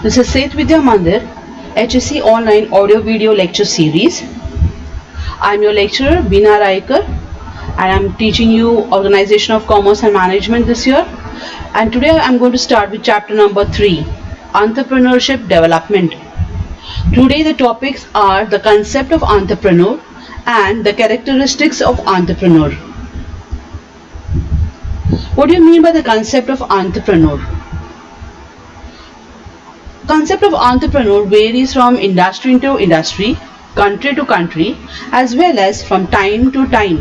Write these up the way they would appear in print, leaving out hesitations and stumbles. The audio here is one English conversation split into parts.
This is Seth Vidya Mandir, HSC Online Audio Video Lecture Series. I am your lecturer Beena Raikar and I am teaching you Organization of Commerce and Management this year. And today I am going to start with chapter number 3, Entrepreneurship Development. Today the topics are the concept of entrepreneur and the characteristics of entrepreneur. What do you mean by the concept of entrepreneur? Concept of entrepreneur varies from industry to industry, country to country, as well as from time to time.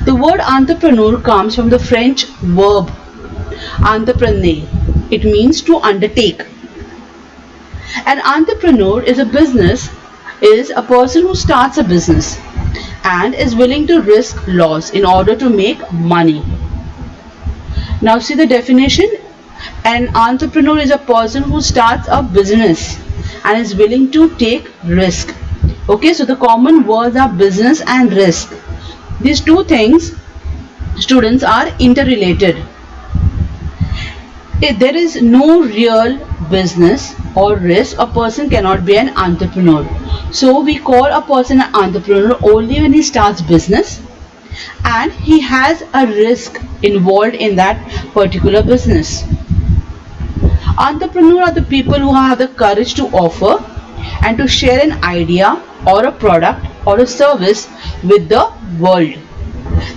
The word entrepreneur comes from the French verb entreprendre. It means to undertake. An entrepreneur is a person who starts a business and is willing to risk loss in order to make money. Now see the definition. An entrepreneur is a person who starts a business and is willing to take risk. Okay, so the common words are business and risk. These two things, students, are interrelated. If there is no real business or risk, a person cannot be an entrepreneur. So we call a person an entrepreneur only when he starts business and he has a risk involved in that particular business. Entrepreneurs are the people who have the courage to offer and to share an idea or a product or a service with the world.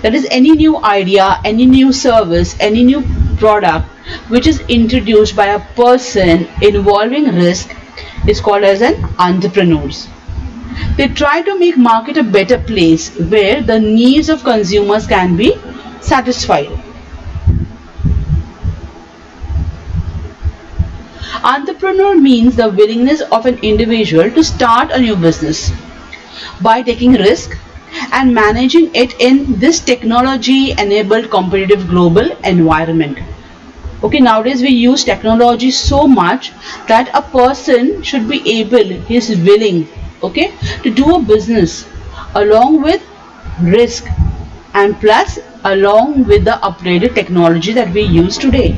That is, any new idea, any new service, any new product which is introduced by a person involving risk is called as an entrepreneur. They try to make market a better place where the needs of consumers can be satisfied. Entrepreneur means the willingness of an individual to start a new business by taking risk and managing it in this technology-enabled competitive global environment. Okay, nowadays we use technology so much that a person should be able, he is willing, okay, to do a business along with risk and plus along with the upgraded technology that we use today.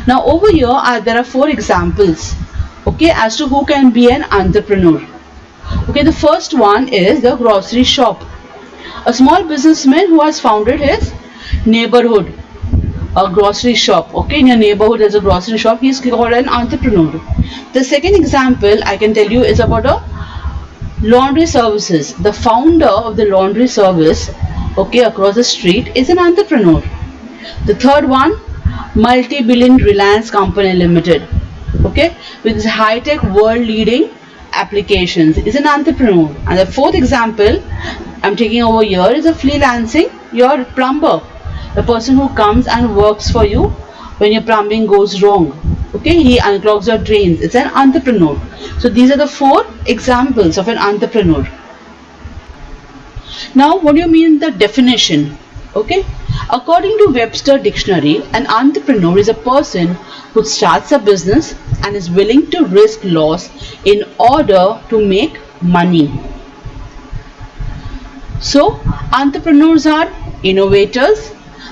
Now over here there are 4 examples, okay, as to who can be an entrepreneur. Okay, the first one is the grocery shop. A small businessman who has founded his neighborhood, a grocery shop. Okay, in your neighborhood there's a grocery shop, he is called an entrepreneur. The second example I can tell you is about a laundry services. The founder of the laundry service, okay, across the street is an entrepreneur. The third one, multi-billion Reliance Company Limited, okay, with its high-tech world-leading applications, is an entrepreneur. And the fourth example I'm taking over here is a freelancing, your plumber, the person who comes and works for you when your plumbing goes wrong, okay, he unclogs your drains, it's an entrepreneur. So these are the 4 examples of an entrepreneur. Now what do you mean the definition? Okay, according to Webster Dictionary, an entrepreneur is a person who starts a business and is willing to risk loss in order to make money. So entrepreneurs are innovators,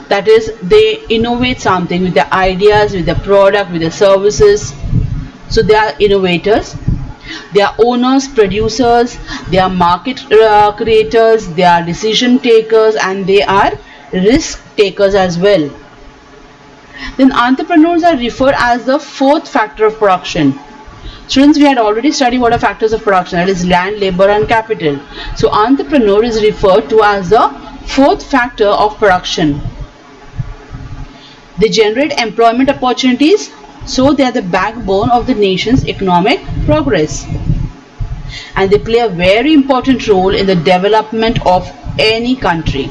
that is, they innovate something with their ideas, with their product, with their services. So they are innovators. They are owners, producers, they are market creators, they are decision takers, and they are risk takers as well. Then entrepreneurs are referred as the 4th factor of production. Students, we had already studied what are factors of production, that is land, labor and capital. So entrepreneur is referred to as the 4th factor of production. They generate employment opportunities, so they are the backbone of the nation's economic progress. And they play a very important role in the development of any country.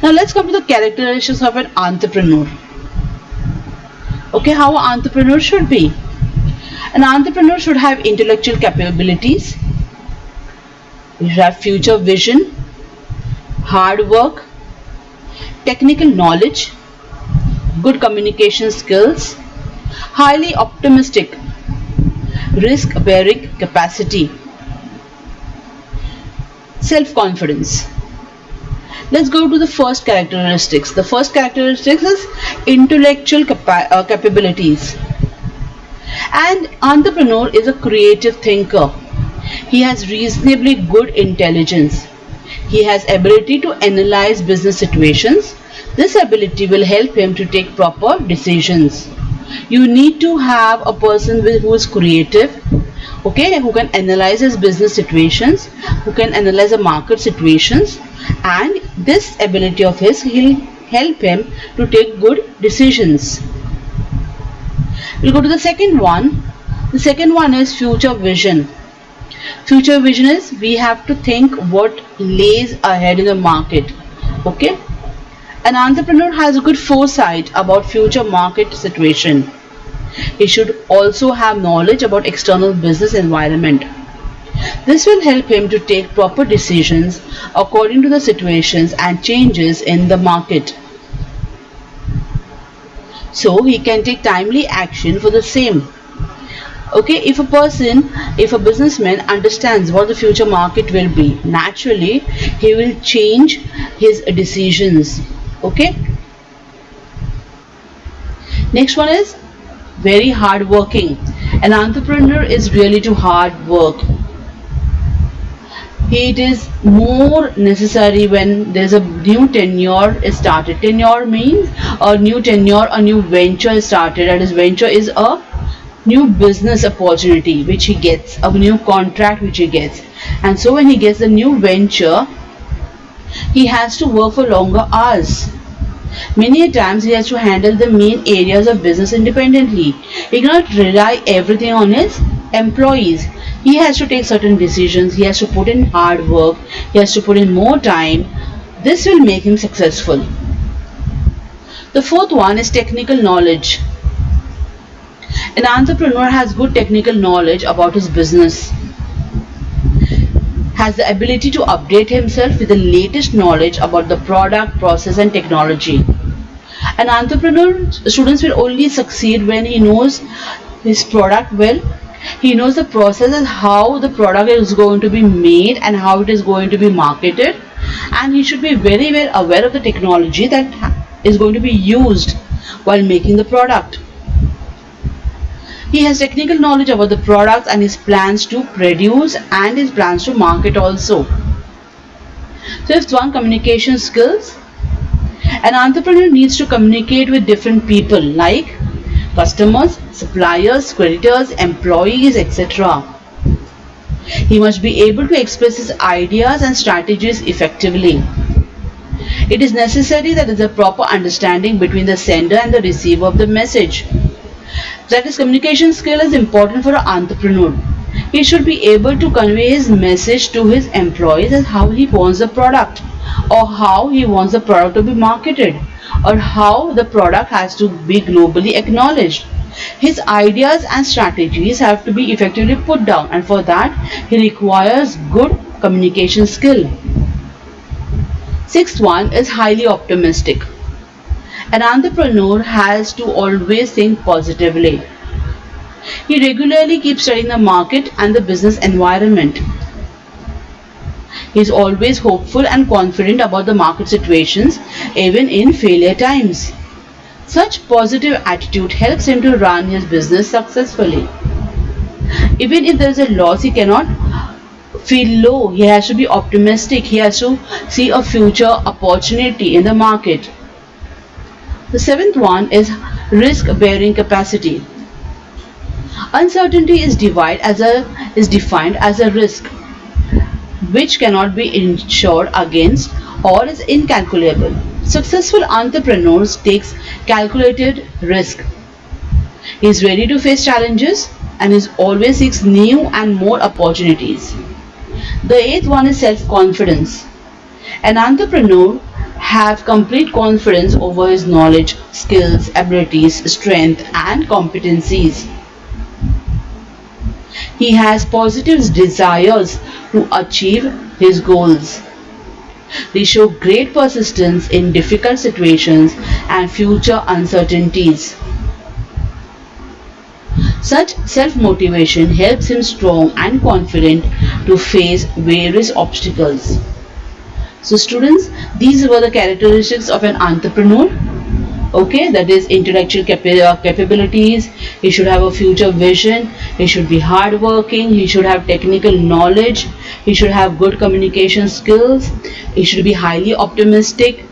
Now let's come to the characteristics of an entrepreneur. Okay, how an entrepreneur should be. An entrepreneur should have intellectual capabilities, you should have future vision, hard work, technical knowledge, good communication skills, highly optimistic, risk-bearing capacity, self-confidence. Let's go to the first characteristics. The first characteristics is intellectual capabilities. An entrepreneur is a creative thinker. He has reasonably good intelligence. He has ability to analyze business situations. This ability will help him to take proper decisions. You need to have a person who is creative, okay, who can analyze his business situations, who can analyze the market situations, and this ability of his will help him to take good decisions. We'll go to the second one. The second one is future vision. Future vision is we have to think what lays ahead in the market. Okay? An entrepreneur has a good foresight about future market situation. He should also have knowledge about external business environment. This will help him to take proper decisions according to the situations and changes in the market. So he can take timely action for the same. Okay, if a businessman understands what the future market will be, naturally he will change his decisions. Okay, next one is very hard working. An entrepreneur is really too hard work. It is more necessary when there's a new tenure is started. Tenure means a new tenure, a new venture is started. That is, venture is a new business opportunity which he gets, a new contract which he gets, and so when he gets a new venture, he has to work for longer hours. Many a times he has to handle the main areas of business independently. He cannot rely everything on his employees. He has to take certain decisions, he has to put in hard work, he has to put in more time. This will make him successful. The fourth one is technical knowledge. An entrepreneur has good technical knowledge about his business, has the ability to update himself with the latest knowledge about the product, process and technology. An entrepreneur students will only succeed when he knows his product well. He knows the process and how the product is going to be made and how it is going to be marketed, and he should be very well aware of the technology that is going to be used while making the product. He has technical knowledge about the products and his plans to produce and his plans to market also. Fifth one, communication skills. An entrepreneur needs to communicate with different people like customers, suppliers, creditors, employees, etc. He must be able to express his ideas and strategies effectively. It is necessary that there is a proper understanding between the sender and the receiver of the message. That is, communication skill is important for an entrepreneur. He should be able to convey his message to his employees as how he wants the product, or how he wants the product to be marketed, or how the product has to be globally acknowledged. His ideas and strategies have to be effectively put down, and for that he requires good communication skill. Sixth one is highly optimistic. An entrepreneur has to always think positively. He regularly keeps studying the market and the business environment. He is always hopeful and confident about the market situations, even in failure times. Such positive attitude helps him to run his business successfully. Even if there is a loss, he cannot feel low. He has to be optimistic. He has to see a future opportunity in the market. The seventh one is risk-bearing capacity. Uncertainty is defined as a risk which cannot be insured against or is incalculable. Successful entrepreneurs takes calculated risk. He is ready to face challenges and is always seeks new and more opportunities. The eighth one is self-confidence. An entrepreneur have complete confidence over his knowledge, skills, abilities, strength and competencies. He has positive desires to achieve his goals. They show great persistence in difficult situations and future uncertainties. Such self-motivation helps him strong and confident to face various obstacles. So students, these were the characteristics of an entrepreneur. Okay, that is intellectual capabilities. He should have a future vision. He should be hardworking. He should have technical knowledge. He should have good communication skills. He should be highly optimistic,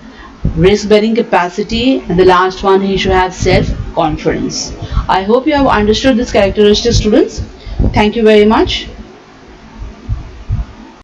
risk bearing capacity, and the last one, he should have self confidence. I hope you have understood this characteristic, students. Thank you very much.